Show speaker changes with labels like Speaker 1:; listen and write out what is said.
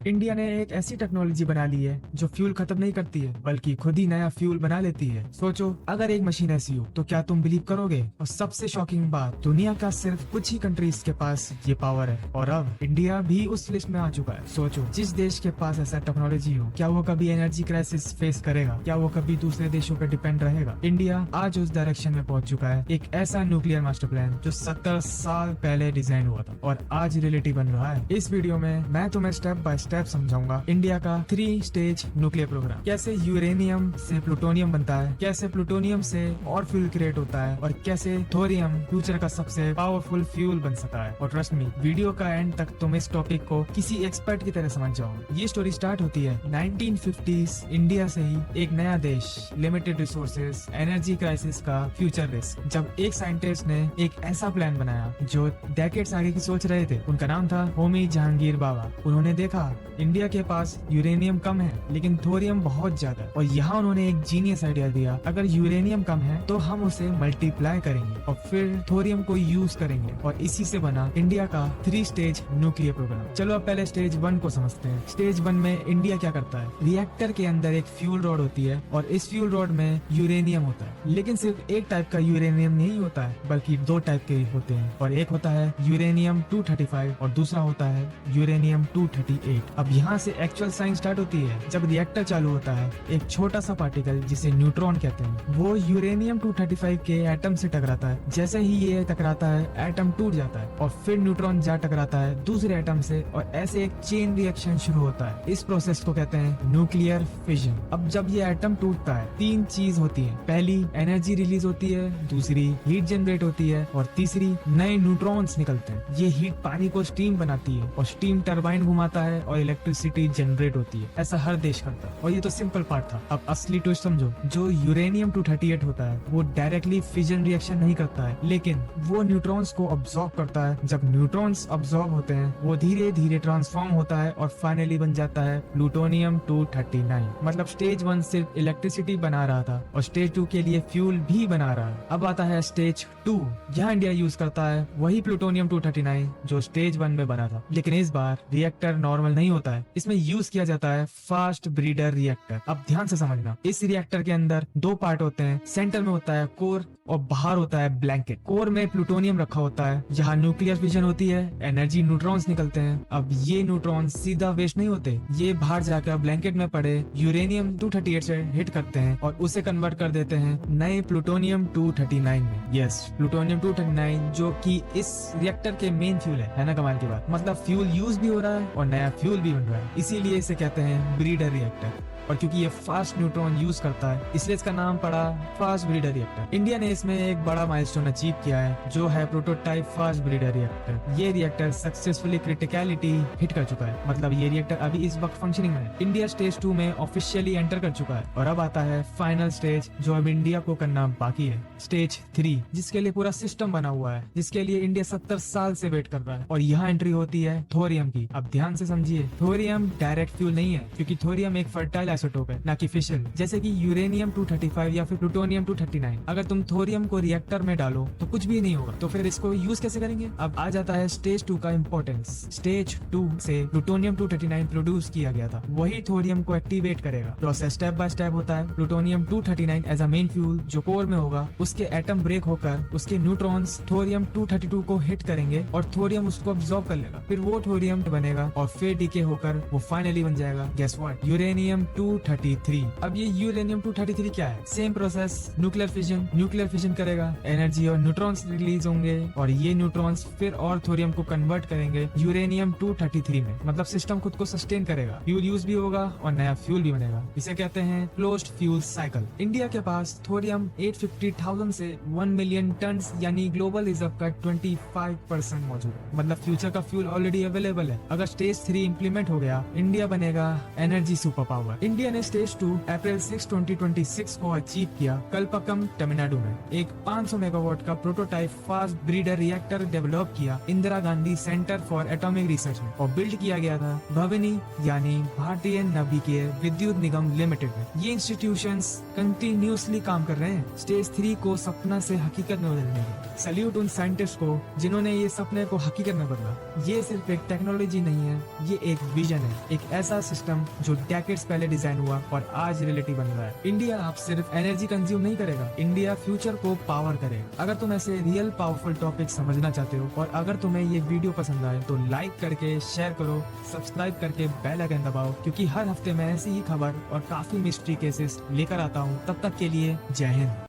Speaker 1: India ने एक ऐसी टेक्नोलॉजी बना ली है जो फ्यूल खत्म नहीं करती है बल्कि खुद ही नया फ्यूल बना लेती है। सोचो, अगर एक मशीन ऐसी हो तो क्या तुम बिलीव करोगे? और सबसे शॉकिंग बात, दुनिया का सिर्फ कुछ ही कंट्रीज के पास ये पावर है और अब इंडिया भी उस लिस्ट में आ चुका है। सोचो, जिस देश के पास ऐसा टेक्नोलॉजी हो, क्या वो कभी एनर्जी क्राइसिस फेस करेगा? क्या वो कभी दूसरे देशों पर डिपेंड रहेगा? इंडिया आज उस डायरेक्शन में पहुंच चुका है। एक ऐसा न्यूक्लियर मास्टर प्लान जो 70 साल पहले डिजाइन हुआ था और आज रियलिटी बन रहा है। इस वीडियो में मैं तुम्हें स्टेप बाय स्टेप समझाऊंगा इंडिया का 3 स्टेज न्यूक्लियर प्रोग्राम। कैसे यूरेनियम से प्लूटोनियम बनता है, कैसे प्लूटोनियम से और फ्यूल क्रिएट होता है और कैसे थोरियम फ्यूचर का सबसे पावरफुल फ्यूल बन सकता है। और ट्रस्ट मी, वीडियो का एंड तक तुम इस टॉपिक को किसी एक्सपर्ट की तरह समझ जाओगे। ये स्टोरी स्टार्ट होती है 1950s इंडिया से ही। एक नया देश, लिमिटेड रिसोर्सेज, एनर्जी क्राइसिस का फ्यूचर रिस्क। जब एक साइंटिस्ट ने एक ऐसा प्लान बनाया जो डेकेड्स आगे की सोच रहे थे। उनका नाम था होमी जहांगीर बाबा। उन्होंने देखा इंडिया के पास यूरेनियम कम है लेकिन थोरियम बहुत ज्यादा है। और यहाँ उन्होंने एक जीनियस आइडिया दिया, अगर यूरेनियम कम है तो हम उसे मल्टीप्लाई करेंगे और फिर थोरियम को यूज करेंगे। और इसी से बना इंडिया का 3 स्टेज न्यूक्लियर प्रोग्राम। चलो अब पहले स्टेज 1 को समझते हैं। स्टेज 1 में इंडिया क्या करता है? रिएक्टर के अंदर एक फ्यूल रॉड होती है और इस फ्यूल रॉड में यूरेनियम होता है। लेकिन सिर्फ एक टाइप का यूरेनियम नहीं होता है बल्कि 2 टाइप के होते हैं। और एक होता है यूरेनियम 235 और दूसरा होता है यूरेनियम 238। अब यहाँ से एक्चुअल साइंस स्टार्ट होती है। जब रिएक्टर चालू होता है, एक छोटा सा पार्टिकल जिसे न्यूट्रॉन कहते हैं, वो यूरेनियम 235 के एटम से टकराता है। जैसे ही ये टकराता है, एटम टूट जाता है और फिर न्यूट्रॉन जा टकराता है दूसरे एटम से और ऐसे एक चेन रिएक्शन शुरू होता है। इस प्रोसेस को कहते हैं न्यूक्लियर फिजन। अब जब ये एटम टूटता है, 3 चीज होती है। पहली, एनर्जी रिलीज होती है, दूसरी, हीट जनरेट होती है और तीसरी, नए न्यूट्रॉन्स निकलते हैं। ये हीट पानी को स्टीम बनाती है और स्टीम टरबाइन घुमाता है और इलेक्ट्रिसिटी जनरेट होती है। ऐसा हर देश करता है। और ये तो सिंपल पार्ट था। अब असली ट्विस्ट समझो। जो यूरेनियम 238 होता है वो डायरेक्टली फिजन रिएक्शन नहीं करता है, लेकिन वो न्यूट्रॉन्स को अब्सॉर्ब करता है। जब न्यूट्रॉन्स अब्सॉर्ब होते हैं, वो धीरे धीरे ट्रांसफॉर्म होता है और फाइनली बन जाता है प्लूटोनियम 239। मतलब स्टेज 1 सिर्फ इलेक्ट्रिसिटी बना रहा था और स्टेज 2 के लिए फ्यूल भी बना रहा है। अब आता है स्टेज 2। यहाँ इंडिया यूज करता है वही प्लूटोनियम 239 जो स्टेज 1 में बना था, लेकिन इस बार रिएक्टर नॉर्मल नहीं होता है। इसमें यूज किया जाता है फास्ट ब्रीडर रिएक्टर। अब ध्यान से समझना, इस रिएक्टर के अंदर 2 पार्ट होते हैं। सेंटर में होता है कोर और बाहर होता है ब्लैंकेट। कोर में प्लूटोनियम रखा होता है जहाँ न्यूक्लियर फिजन होती है, एनर्जी न्यूट्रॉन्स निकलते हैं। अब ये न्यूट्रॉन्स सीधा वेस्ट नहीं होते, ये बाहर जाकर ब्लैंकेट में पड़े यूरेनियम 238 से हिट करते हैं और उसे कन्वर्ट कर देते हैं नए प्लूटोनियम 239 में। यस, प्लूटोनियम 239 जो कि इस रिएक्टर के मेन फ्यूल है ना? कमाल की बात। मतलब फ्यूल यूज भी हो रहा है और नया फ्यूल भी बन रहा है। इसीलिए इसे कहते हैं ब्रीडर रिएक्टर। और क्योंकि ये फास्ट न्यूट्रॉन यूज करता है इसलिए इसका नाम पड़ा फास्ट ब्रीडर रिएक्टर। इंडिया ने इसमें एक बड़ा माइलस्टोन अचीव किया है जो है प्रोटोटाइप फास्ट ब्रीडर रिएक्टर। ये रिएक्टर सक्सेसफुली क्रिटिकलिटी हिट कर चुका है। मतलब ये रिएक्टर अभी इस वक्त फंक्शनिंग में है। इंडिया स्टेज 2 में ऑफिशियली एंटर कर चुका है और अब आता है फाइनल स्टेज जो अब इंडिया को करना बाकी है, स्टेज 3, जिसके लिए पूरा सिस्टम बना हुआ है, जिसके लिए इंडिया 70 साल से वेट कर रहा है। और यहाँ एंट्री होती है थोरियम की। अब ध्यान से समझिए, थोरियम डायरेक्ट फ्यूल नहीं है क्योंकि थोरियम एक फर्टाइल आइसोटोप है, ना कि फिशन, जैसे कि यूरेनियम 235 या फिर प्लूटोनियम 239। अगर तुम थोरियम को रिएक्टर में डालो तो कुछ भी नहीं होगा। तो फिर इसको यूज कैसे करेंगे? अब आ जाता है स्टेज 2 का इंपॉर्टेंस। स्टेज 2 से प्लूटोनियम 239 प्रोड्यूस किया गया था, वही थोरियम को एक्टिवेट करेगा। प्रोसेस स्टेप बाय स्टेप होता है। Plutonium 239 as a main fuel जो कोर में होगा, उसके एटम ब्रेक होकर उसके न्यूट्रॉन्स थोरियम 232 को हिट करेंगे और थोरियम उसको अब्सॉर्ब कर लेगा। फिर वो थोरियम बनेगा और फिर डीके होकर वो फाइनली बन जाएगा, गेस व्हाट, यूरेनियम 233। अब ये यूरेनियम 233 क्या है? सेम प्रोसेस, न्यूक्लियर फिजन करेगा, एनर्जी और न्यूट्रॉन्स रिलीज होंगे और ये न्यूट्रॉन्स फिर और थोरियम को कन्वर्ट करेंगे यूरेनियम 233 में। मतलब सिस्टम खुद को सस्टेन करेगा, फ्यूल यूज भी होगा और नया फ्यूल भी बनेगा। इसे कहते हैं क्लोज्ड फ्यूल साइकिल। इंडिया के पास थोरियम 850,000 से 1 मिलियन टन यानी ग्लोबल रिजर्व का 25% मौजूद है। मतलब फ्यूचर का फ्यूल ऑलरेडी अवेलेबल है। अगर स्टेज 3 इम्प्लीमेंट हो गया, इंडिया बनेगा energy super power. India India ने स्टेज 2 अप्रैल 6, 2026 को अचीव किया कल्पकम तमिलनाडु में। एक 500 मेगावाट का prototype fast breeder reactor develop किया Indira Gandhi Centre for Atomic Research में और बिल्ड किया गया था भविनी यानी भारतीय नाभिकीय विद्युत निगम लिमिटेड में। ये इंस्टीट्यूशंस कंटिन्यूसली काम कर रहे हैं स्टेज 3 को सपना से हकीकत में बदलने में। सैल्यूट उन साइंटिस्ट को जिन्होंने ये सपने को हकीकत में बदला। ये सिर्फ एक टेक्नोलॉजी नहीं है, ये एक विजन है, एक ऐसा सिस्टम जो डेकेड्स पहले डिजाइन हुआ और आज रियलिटी बन रहा है। इंडिया आप सिर्फ एनर्जी कंज्यूम नहीं करेगा, इंडिया फ्यूचर को पावर करेगा। अगर तुम ऐसे रियल पावरफुल टॉपिक समझना चाहते हो और अगर तुम्हें ये वीडियो पसंद आए तो लाइक करके शेयर करो, सब्सक्राइब करके बेल आइकन दबाओ, क्योंकि हर हफ्ते मैं ऐसी ही खबर और काफी मिस्ट्री केसेस लेकर आता हूँ। तब तक के लिए जय हिंद।